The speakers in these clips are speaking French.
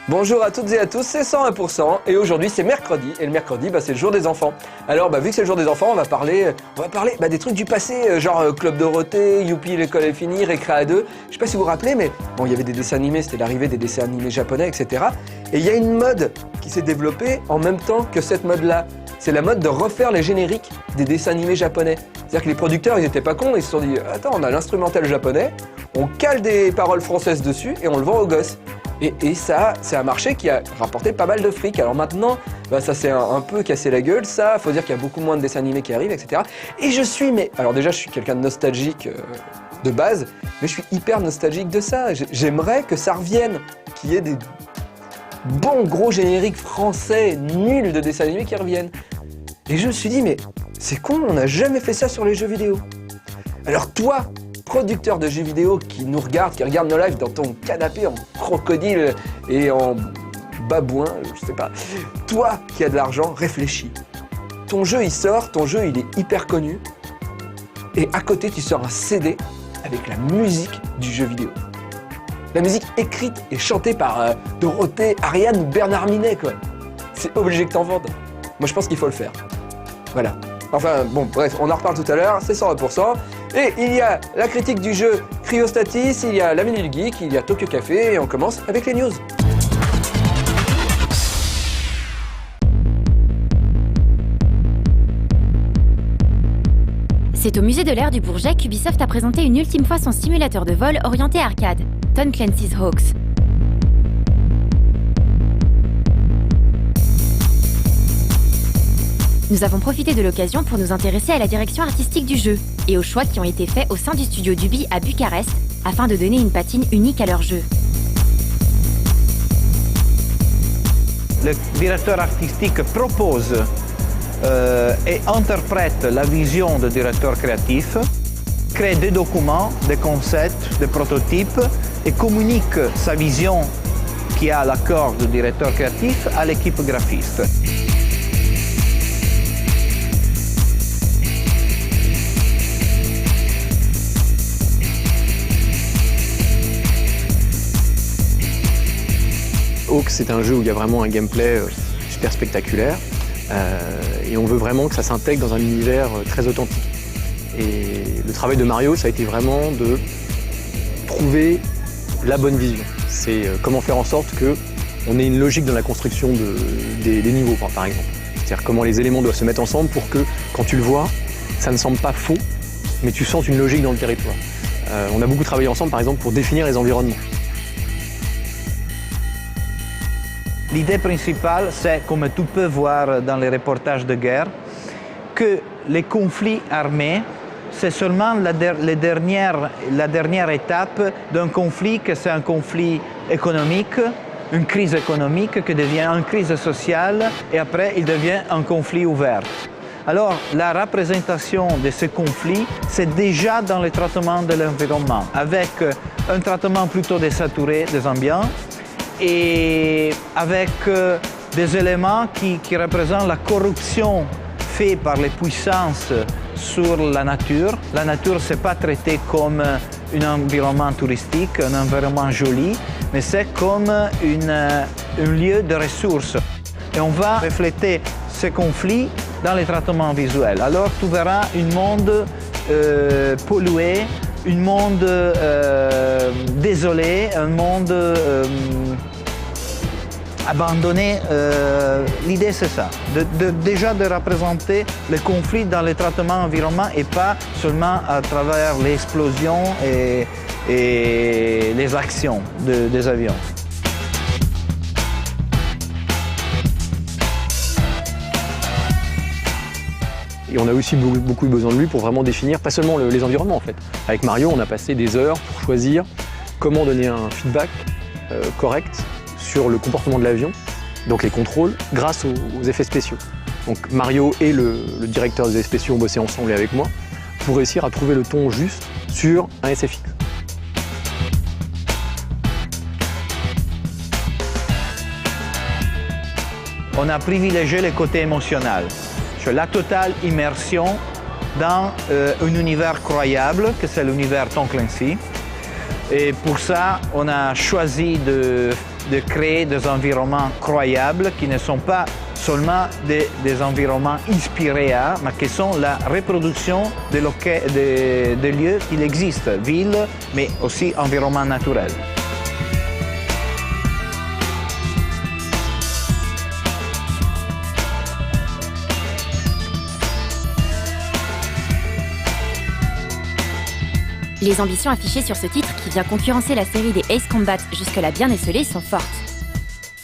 Bonjour à toutes et à tous, c'est 101% et aujourd'hui c'est mercredi et le mercredi c'est le jour des enfants. Alors vu que c'est le jour des enfants on va parler des trucs du passé, genre Club Dorothée, Youpi l'école est finie, Récré à 2. Je sais pas si vous vous rappelez mais bon il y avait des dessins animés, c'était l'arrivée des dessins animés japonais etc. Et il y a une mode qui s'est développée en même temps que cette mode là. C'est la mode de refaire les génériques des dessins animés japonais. C'est-à-dire que les producteurs ils étaient pas cons, ils se sont dit attends on a l'instrumental japonais, on cale des paroles françaises dessus et on le vend aux gosses. Et ça, c'est un marché qui a rapporté pas mal de fric. Alors maintenant, ça s'est un peu cassé la gueule, ça. Faut dire qu'il y a beaucoup moins de dessins animés qui arrivent, etc. Et alors déjà, je suis quelqu'un de nostalgique de base, mais je suis hyper nostalgique de ça. J'aimerais que ça revienne, qu'il y ait des bons gros génériques français nuls de dessins animés qui reviennent. Et je me suis dit, mais c'est con, on n'a jamais fait ça sur les jeux vidéo. Alors toi, producteur de jeux vidéo qui nous regarde, qui regarde nos lives dans ton canapé en crocodile et en babouin, je sais pas. Toi qui as de l'argent, réfléchis. Ton jeu il sort, ton jeu il est hyper connu et à côté tu sors un CD avec la musique du jeu vidéo. La musique écrite et chantée par Dorothée, Ariane ou Bernard Minet quoi. C'est obligé que t'en vendes. Moi je pense qu'il faut le faire. Voilà. Enfin bon bref, on en reparle tout à l'heure, c'est 100%. Et il y a la critique du jeu Cryostatis, il y a la Minute Geek, il y a Tokyo Café et on commence avec les news. C'est au musée de l'Air du Bourget qu'Ubisoft a présenté une ultime fois son simulateur de vol orienté arcade, Tom Clancy's Hawks. Nous avons profité de l'occasion pour nous intéresser à la direction artistique du jeu et aux choix qui ont été faits au sein du studio d'Ubi à Bucarest afin de donner une patine unique à leur jeu. Le directeur artistique propose et interprète la vision du directeur créatif, crée des documents, des concepts, des prototypes et communique sa vision qui a l'accord du directeur créatif à l'équipe graphiste. Hawks, c'est un jeu où il y a vraiment un gameplay super spectaculaire et on veut vraiment que ça s'intègre dans un univers très authentique. Et le travail de Mario, ça a été vraiment de trouver la bonne vision. C'est comment faire en sorte qu'on ait une logique dans la construction des niveaux, par exemple. C'est-à-dire comment les éléments doivent se mettre ensemble pour que, quand tu le vois, ça ne semble pas faux, mais tu sens une logique dans le territoire. On a beaucoup travaillé ensemble, par exemple, pour définir les environnements. L'idée principale, c'est, comme tu peux voir dans les reportages de guerre, que les conflits armés, c'est seulement la dernière étape d'un conflit, que c'est un conflit économique, une crise économique qui devient une crise sociale et après il devient un conflit ouvert. Alors la représentation de ce conflit, c'est déjà dans le traitement de l'environnement, avec un traitement plutôt désaturé des ambiants, et avec des éléments qui représentent la corruption faite par les puissances sur la nature. La nature, ce n'est pas traité comme un environnement touristique, un environnement joli, mais c'est comme un lieu de ressources. Et on va refléter ces conflits dans les traitements visuels. Alors tu verras un monde pollué, un monde désolé, un monde abandonné. L'idée c'est ça, déjà de représenter le conflit dans les traitements environnement et pas seulement à travers l'explosion et les actions des avions. Et on a aussi beaucoup eu besoin de lui pour vraiment définir, pas seulement les environnements en fait. Avec Mario, on a passé des heures pour choisir comment donner un feedback correct sur le comportement de l'avion, donc les contrôles, grâce aux effets spéciaux. Donc Mario et le directeur des effets spéciaux ont bossé ensemble et avec moi pour réussir à trouver le ton juste sur un SFX. On a privilégié le côté émotionnel. La totale immersion dans un univers croyable, que c'est l'univers Tom Clancy. Et pour ça, on a choisi de de créer des environnements croyables qui ne sont pas seulement des environnements inspirés à, mais qui sont la reproduction des lieux qui existent, villes, mais aussi environnements naturels. Les ambitions affichées sur ce titre, qui vient concurrencer la série des Ace Combat jusque-là bien esselées, sont fortes.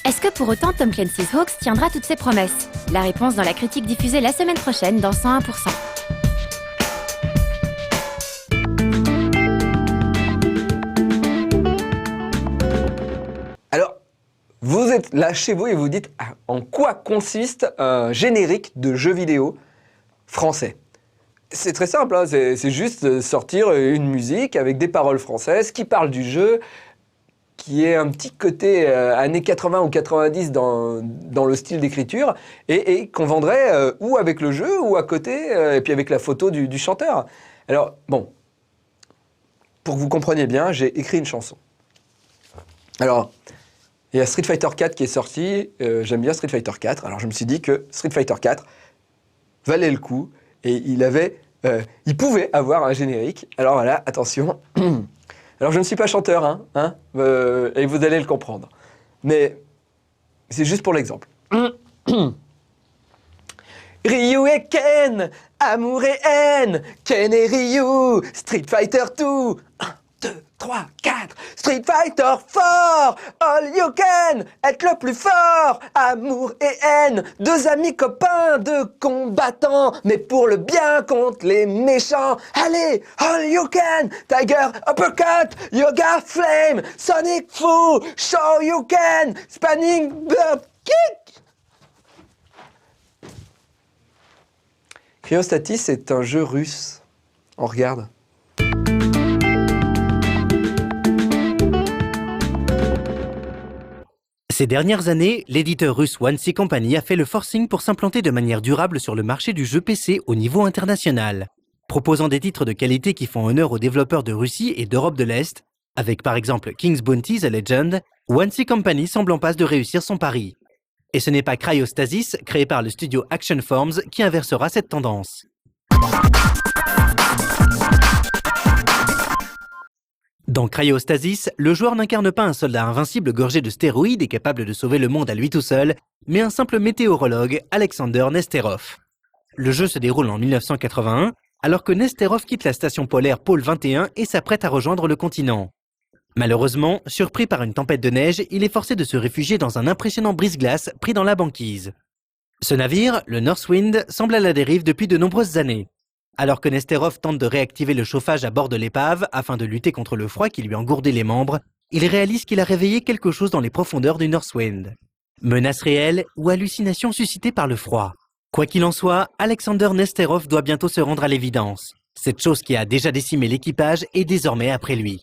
Est-ce que pour autant Tom Clancy's Hawks tiendra toutes ses promesses? La réponse dans la critique diffusée la semaine prochaine dans 101%. Alors, vous êtes là chez vous et vous dites en quoi consiste un générique de jeu vidéo français? C'est très simple, hein, c'est juste sortir une musique avec des paroles françaises qui parlent du jeu, qui est un petit côté années 80 ou 90 dans le style d'écriture, et qu'on vendrait ou avec le jeu ou à côté, et puis avec la photo du chanteur. Alors, bon, pour que vous compreniez bien, j'ai écrit une chanson. Alors, il y a Street Fighter 4 qui est sorti, j'aime bien Street Fighter 4, alors je me suis dit que Street Fighter 4 valait le coup, et il pouvait avoir un générique. Alors voilà, attention. Alors je ne suis pas chanteur, et vous allez le comprendre. Mais c'est juste pour l'exemple. Ryu et Ken, amour et haine, Ken et Ryu, Street Fighter 2. 1, 2, 3, 4, Street Fighter fort, all you can, être le plus fort, amour et haine, deux amis copains, deux combattants, mais pour le bien contre les méchants. Allez, all you can, Tiger Uppercut, Yoga Flame, Sonic Fu, Show you can, Spanning Kick. Cryostatis est un jeu russe. On regarde. Ces dernières années, l'éditeur russe 1C Company a fait le forcing pour s'implanter de manière durable sur le marché du jeu PC au niveau international. Proposant des titres de qualité qui font honneur aux développeurs de Russie et d'Europe de l'Est, avec par exemple King's Bounty: The Legend, 1C Company semble en passe de réussir son pari. Et ce n'est pas Cryostasis, créé par le studio Action Forms, qui inversera cette tendance. Dans Cryostasis, le joueur n'incarne pas un soldat invincible gorgé de stéroïdes et capable de sauver le monde à lui tout seul, mais un simple météorologue, Alexander Nesterov. Le jeu se déroule en 1981, alors que Nesterov quitte la station polaire Pôle 21 et s'apprête à rejoindre le continent. Malheureusement, surpris par une tempête de neige, il est forcé de se réfugier dans un impressionnant brise-glace pris dans la banquise. Ce navire, le Northwind, semble à la dérive depuis de nombreuses années. Alors que Nesterov tente de réactiver le chauffage à bord de l'épave afin de lutter contre le froid qui lui engourdit les membres, il réalise qu'il a réveillé quelque chose dans les profondeurs du Northwind. Menace réelle ou hallucination suscitée par le froid. Quoi qu'il en soit, Alexander Nesterov doit bientôt se rendre à l'évidence. Cette chose qui a déjà décimé l'équipage est désormais après lui.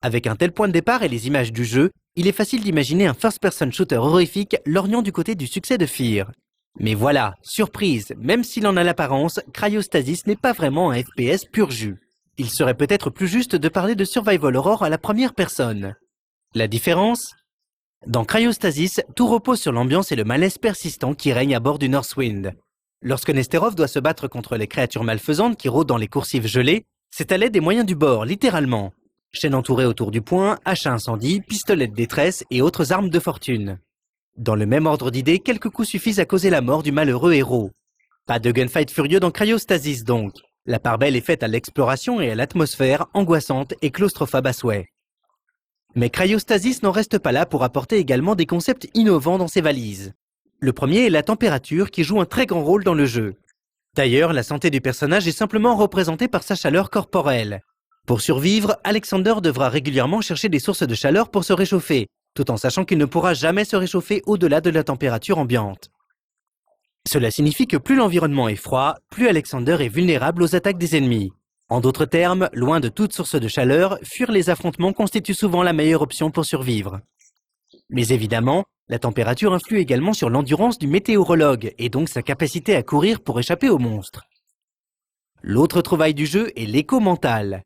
Avec un tel point de départ et les images du jeu, il est facile d'imaginer un first-person shooter horrifique lorgnant du côté du succès de Fear. Mais voilà, surprise, même s'il en a l'apparence, Cryostasis n'est pas vraiment un FPS pur jus. Il serait peut-être plus juste de parler de survival horror à la première personne. La différence ? Dans Cryostasis, tout repose sur l'ambiance et le malaise persistant qui règne à bord du Northwind. Lorsque Nesterov doit se battre contre les créatures malfaisantes qui rôdent dans les coursives gelées, c'est à l'aide des moyens du bord, littéralement. Chaîne entourée autour du poing, hache à incendie, pistolet de détresse et autres armes de fortune. Dans le même ordre d'idées, quelques coups suffisent à causer la mort du malheureux héros. Pas de gunfight furieux dans Cryostasis donc. La part belle est faite à l'exploration et à l'atmosphère angoissante et claustrophobe à souhait. Mais Cryostasis n'en reste pas là pour apporter également des concepts innovants dans ses valises. Le premier est la température qui joue un très grand rôle dans le jeu. D'ailleurs, la santé du personnage est simplement représentée par sa chaleur corporelle. Pour survivre, Alexander devra régulièrement chercher des sources de chaleur pour se réchauffer, tout en sachant qu'il ne pourra jamais se réchauffer au-delà de la température ambiante. Cela signifie que plus l'environnement est froid, plus Alexander est vulnérable aux attaques des ennemis. En d'autres termes, loin de toute source de chaleur, fuir les affrontements constitue souvent la meilleure option pour survivre. Mais évidemment, la température influe également sur l'endurance du météorologue et donc sa capacité à courir pour échapper aux monstres. L'autre trouvaille du jeu est l'écho mental.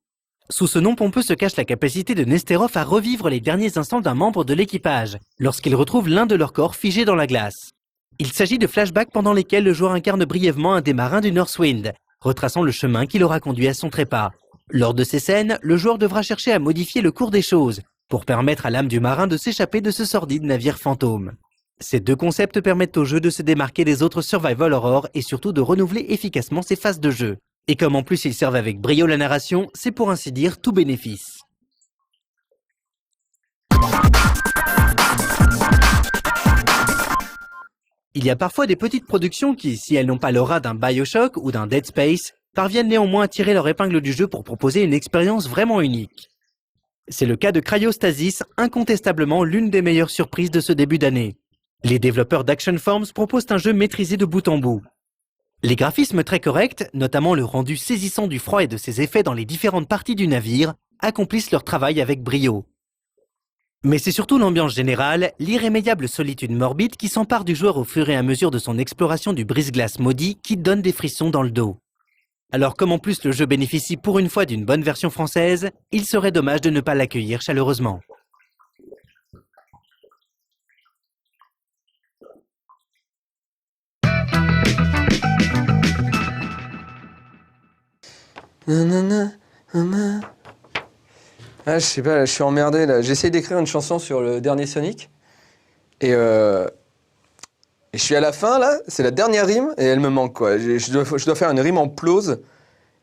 Sous ce nom pompeux se cache la capacité de Nesterov à revivre les derniers instants d'un membre de l'équipage, lorsqu'il retrouve l'un de leurs corps figé dans la glace. Il s'agit de flashbacks pendant lesquels le joueur incarne brièvement un des marins du Northwind, retraçant le chemin qui l'aura conduit à son trépas. Lors de ces scènes, le joueur devra chercher à modifier le cours des choses, pour permettre à l'âme du marin de s'échapper de ce sordide navire fantôme. Ces deux concepts permettent au jeu de se démarquer des autres survival horror et surtout de renouveler efficacement ses phases de jeu. Et comme en plus ils servent avec brio la narration, c'est pour ainsi dire tout bénéfice. Il y a parfois des petites productions qui, si elles n'ont pas l'aura d'un BioShock ou d'un Dead Space, parviennent néanmoins à tirer leur épingle du jeu pour proposer une expérience vraiment unique. C'est le cas de Cryostasis, incontestablement l'une des meilleures surprises de ce début d'année. Les développeurs d'Action Forms proposent un jeu maîtrisé de bout en bout. Les graphismes très corrects, notamment le rendu saisissant du froid et de ses effets dans les différentes parties du navire, accomplissent leur travail avec brio. Mais c'est surtout l'ambiance générale, l'irrémédiable solitude morbide qui s'empare du joueur au fur et à mesure de son exploration du brise-glace maudit qui donne des frissons dans le dos. Alors comme en plus le jeu bénéficie pour une fois d'une bonne version française, il serait dommage de ne pas l'accueillir chaleureusement. Ah, je sais pas, je suis emmerdé là. J'essaye d'écrire une chanson sur le dernier Sonic. Et je suis à la fin là, c'est la dernière rime et elle me manque quoi. Je dois faire une rime en plose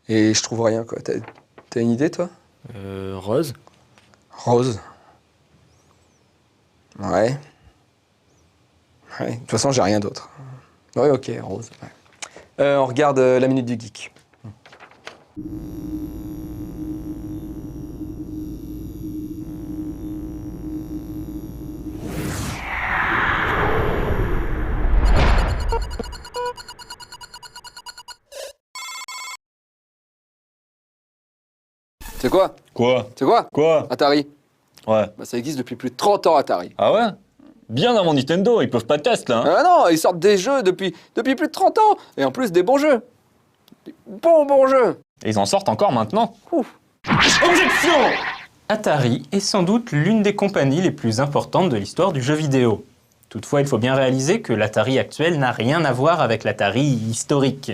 et je trouve rien quoi. T'as une idée toi? Rose. Rose. Ouais. Ouais, de toute façon j'ai rien d'autre. Ouais, ok, rose. Ouais. On regarde la minute du geek. C'est quoi? Quoi? C'est quoi? Quoi? Atari. Ouais. Bah, ça existe depuis plus de 30 ans, Atari. Ah ouais? Bien avant Nintendo, ils peuvent pas tester là. Hein. Ah non, ils sortent des jeux depuis plus de 30 ans. Et en plus, des bons jeux. Des bons jeux. Et ils en sortent encore maintenant. Objection! Atari est sans doute l'une des compagnies les plus importantes de l'histoire du jeu vidéo. Toutefois, il faut bien réaliser que l'Atari actuel n'a rien à voir avec l'Atari historique.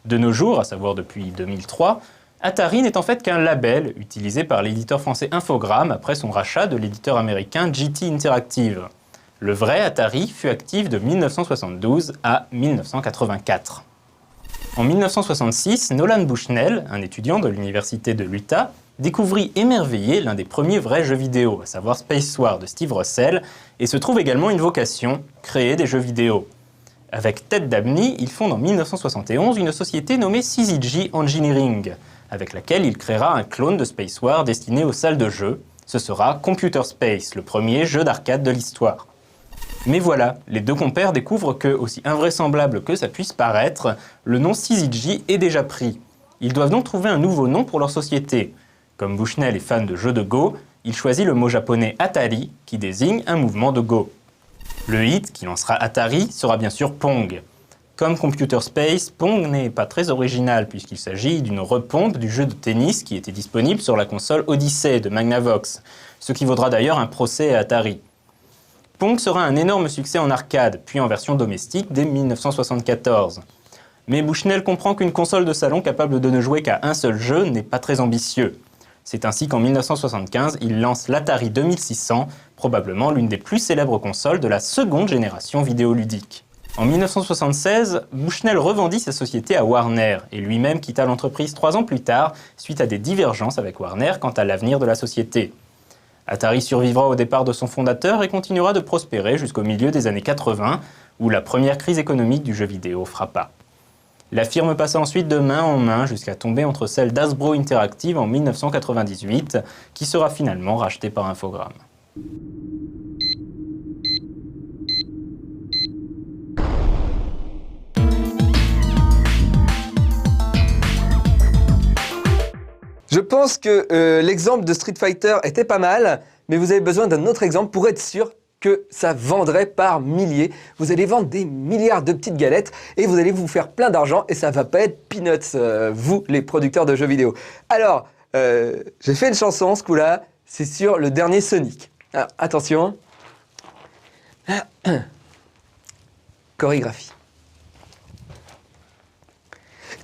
De nos jours, à savoir depuis 2003, Atari n'est en fait qu'un label utilisé par l'éditeur français Infogrames après son rachat de l'éditeur américain GT Interactive. Le vrai Atari fut actif de 1972 à 1984. En 1966, Nolan Bushnell, un étudiant de l'université de l'Utah, découvrit émerveillé l'un des premiers vrais jeux vidéo, à savoir Space War de Steve Russell, et se trouve également une vocation, créer des jeux vidéo. Avec Ted Dabney, il fonde en 1971 une société nommée CZG Engineering, avec laquelle il créera un clone de Space War destiné aux salles de jeu. Ce sera Computer Space, le premier jeu d'arcade de l'histoire. Mais voilà, les deux compères découvrent que, aussi invraisemblable que ça puisse paraître, le nom CZG est déjà pris. Ils doivent donc trouver un nouveau nom pour leur société. Comme Bushnell est fan de jeux de Go, il choisit le mot japonais Atari, qui désigne un mouvement de Go. Le hit qui lancera Atari sera bien sûr Pong. Comme Computer Space, Pong n'est pas très original puisqu'il s'agit d'une repompe du jeu de tennis qui était disponible sur la console Odyssey de Magnavox, ce qui vaudra d'ailleurs un procès à Atari. Pong sera un énorme succès en arcade, puis en version domestique dès 1974. Mais Bushnell comprend qu'une console de salon capable de ne jouer qu'à un seul jeu n'est pas très ambitieux. C'est ainsi qu'en 1975, il lance l'Atari 2600, probablement l'une des plus célèbres consoles de la seconde génération vidéoludique. En 1976, Bushnell revendit sa société à Warner et lui-même quitta l'entreprise 3 ans plus tard suite à des divergences avec Warner quant à l'avenir de la société. Atari survivra au départ de son fondateur et continuera de prospérer jusqu'au milieu des années 80, où la première crise économique du jeu vidéo frappa. La firme passa ensuite de main en main jusqu'à tomber entre celle d'Hasbro Interactive en 1998, qui sera finalement rachetée par Infogrames. Je pense que l'exemple de Street Fighter était pas mal, mais vous avez besoin d'un autre exemple pour être sûr que ça vendrait par milliers. Vous allez vendre des milliards de petites galettes et vous allez vous faire plein d'argent et ça va pas être peanuts, vous les producteurs de jeux vidéo. Alors, J'ai fait une chanson, ce coup-là, c'est sur le dernier Sonic. Alors, attention. Chorégraphie.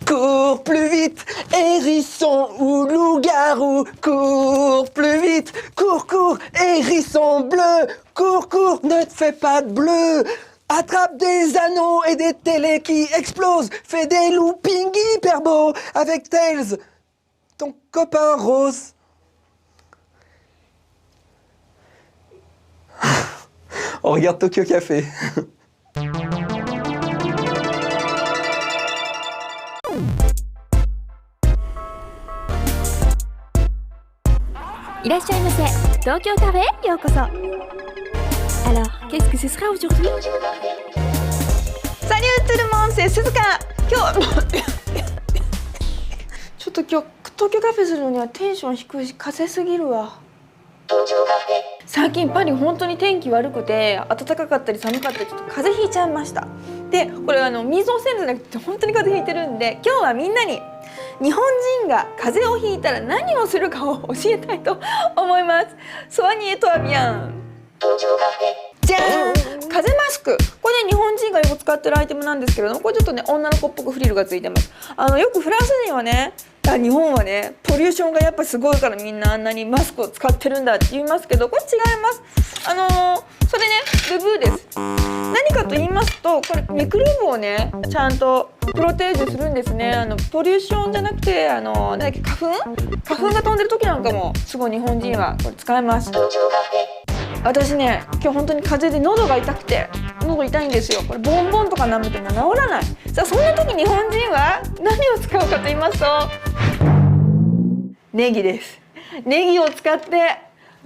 Cours plus vite, hérisson ou loup-garou. Cours plus vite, cours, cours, hérisson bleu. Cours, cours, ne te fais pas de bleu. Attrape des anneaux et des télés qui explosent. Fais des loopings hyper beaux avec Tails, ton copain rose. On regarde Tokyo Café. いらっしゃいませ。東京カフェへようこそ。Alors, qu'est-ce que ce sera aujourd'hui? Salut tout le monde, c'est Suzuka. 今日ちょっと今日東京カフェするのにはテンション低いし風すぎるわ。最近パリ本当に天気悪くて暖かかったり寒かったりちょっと風邪ひいちゃいました。でこれ水をせんじゃなくて本当に風邪ひいてるんで、今日はみんなに日本人が風邪をひいたら何をするかを教えたいと思います。ソアニエトアビアン。じゃーん、風マスク。これね、日本人がよく使ってるアイテムなんですけれども、これちょっとね女の子っぽくフリルがついてます。よくフランス人はね、日本はねポリューションがやっぱすごいからみんなあんなにマスクを使ってるんだって言いますけど、これ違います。それねブブーです。何かと言いますと、これミクローブをねちゃんとプロテージュするんですね。ポリューションじゃなくて何だっけ、花粉が飛んでる時なんかもすごい日本人はこれ使います。私ね今日本当に風邪で喉が痛くて喉痛いんですよ。これボンボンとか舐めても治らない。さあそんな時日本人は何を使うかと言いますと、ネギです。ネギを使って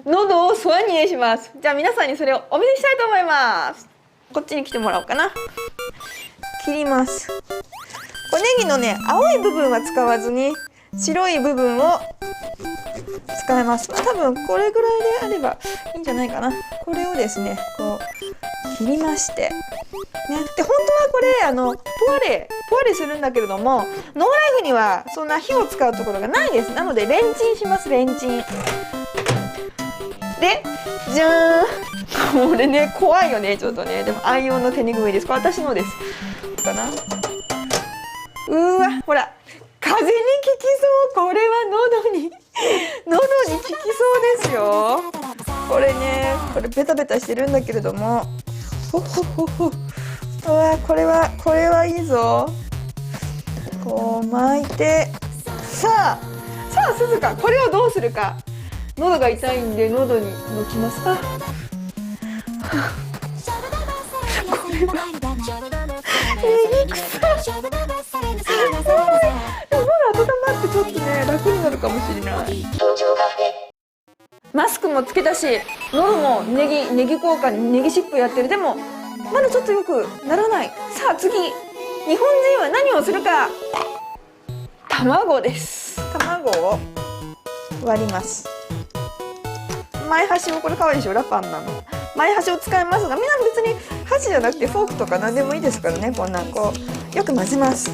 喉をソアニエします。じゃあ皆さんにそれをお見せしたいと思います。こっちに来てもらおうかな。切ります。これネギのね青い部分は使わずに白い部分を使います。多分これぐらいであればいいんじゃないかな。これをですねこう切りまして、ね、で本当はこれポワレするんだけれども、ノーライフにはそんな火を使うところがないです。なのでレンチンします。レンチンでじゃーん、これね怖いよねちょっとね。でも愛用の手拭いです。これ私のですかな。わほら風邪に効きそう。これは喉に効きそうですよ。これねこれベタベタしてるんだけれども、ほほほほ、うわこれはいいぞ。こう巻いて、さあ鈴鹿、これをどうするか。喉が痛いんで喉に抜きます。これはネギ臭い。でもまだ温まってちょっとね楽になるかもしれない。マスクもつけたし喉もネギ効果にネギシップやってる。でもまだちょっとよくならない。さあ次、日本人は何をするか。卵です。卵を割ります。前端を、これかわいいでしょ、ラパンなの。前端を使いますが、みんな別に箸じゃなくてフォークとか何でもいいですからね。こんなこうよく混ぜます。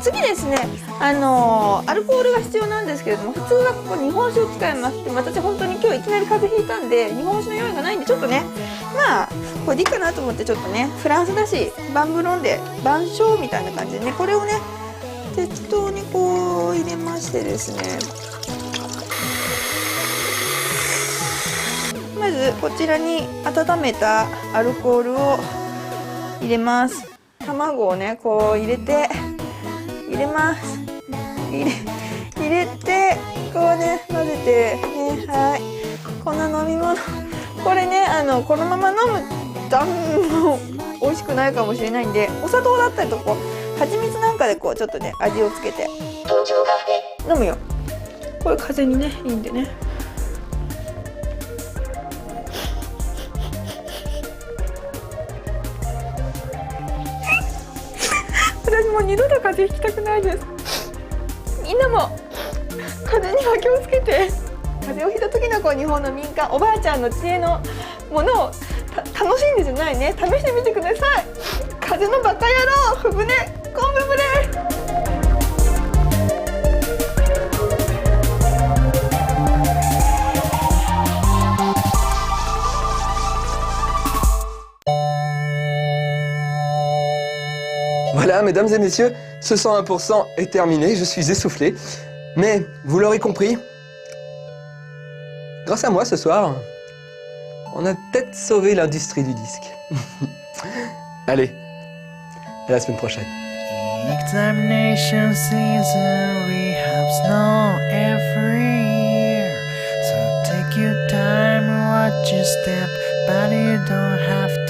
次ですね、アルコールが必要なんですけれども、普通はここ日本酒を使います。でも私本当に今日いきなり風邪ひいたんで日本酒の用意がないんで、ちょっとねまあこれでいいかなと思って、ちょっとねフランスだしバンブロンで番椒みたいな感じでね、これをね適当にこう入れましてですね、まずこちらに温めたアルコールを入れます。卵をねこう入れて入れます。入れてこうね混ぜてね、はい、こんな飲み物、これねこのまま飲むと美味しくないかもしれないんで、お砂糖だったりとこう蜂蜜なんかでこうちょっとね味をつけて飲むよ。これ風邪にねいいんでね。私もう二度と風邪ひきたくないです。みんなも風邪には気をつけて。風邪をひいた時のこう日本の民間おばあちゃんの知恵のものを楽しんでじゃないね、試してみてください。風邪のバカ野郎、ふぶね、昆布ぶれ。mesdames et messieurs, ce 101% est terminé, je suis essoufflé. Mais, vous l'aurez compris, grâce à moi ce soir, on a peut-être sauvé l'industrie du disque. Allez, à la semaine prochaine. Examination season, we have snow every year. So take your time, watch your step, but you don't have